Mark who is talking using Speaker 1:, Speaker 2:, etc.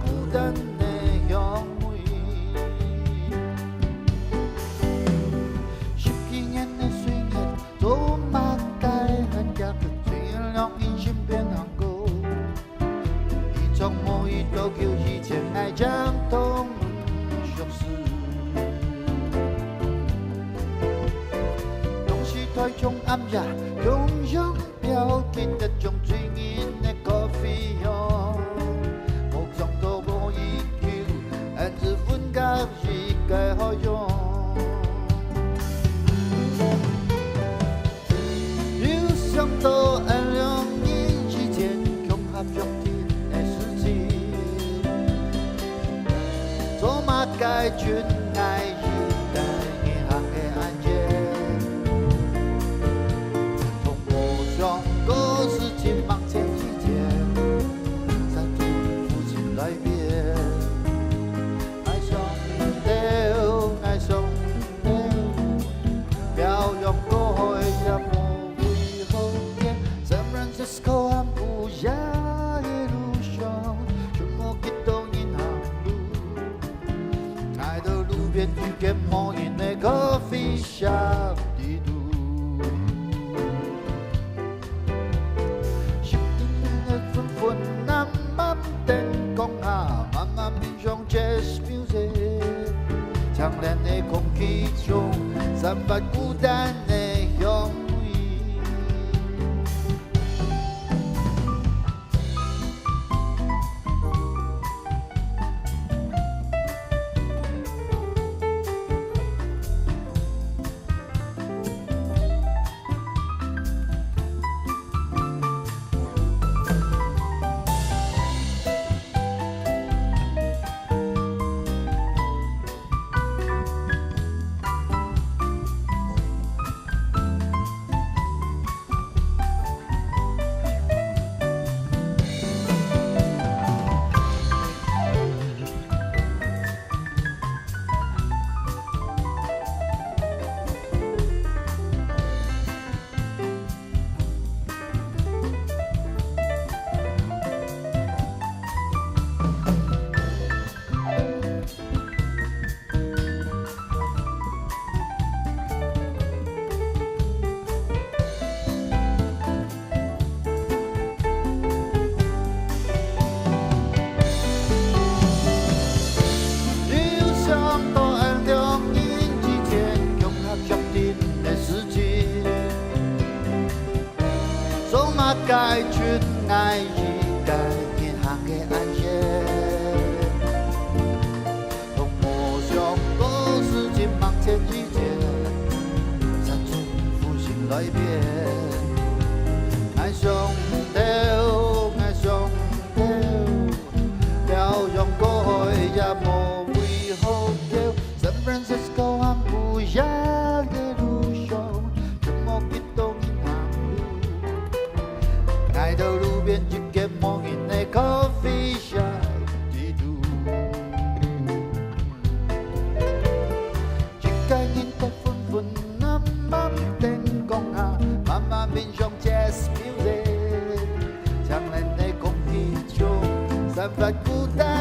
Speaker 1: 孤單的香味。十幾年的歲月，走馬街很家的最亮一身變行過，一種某一都叫以前愛將痛熟識。東西台中暗夜，用用標記得種最熱的咖啡香，目中都無一條，按着分隔一個好用。要想到二兩年之前，融合着天的世界，走馬街全愛一個銀行的案件。故事情忙前幾天，在對父親來別，愛上了，愛上了，漂洋過海也無為後天。San Francisco和不亞的路上，什麼街都銀行路，愛的路邊遇見某人的咖啡shop地圖。慢慢變成 jazz music， 強烈的空氣中散發孤單的香味。街全愛一個銀行的案件，從夢想到事情忙前幾天，才從負心來變，愛上了，愛上了，漂洋過海也無為後條。San Francisco 和不亞的路上，什麼街都銀行路，愛到路邊遇見某人的咖啡shop地圖，一個人的紛紛慢慢天空下，慢慢變成 jazz music，強烈的空氣中散發孤單。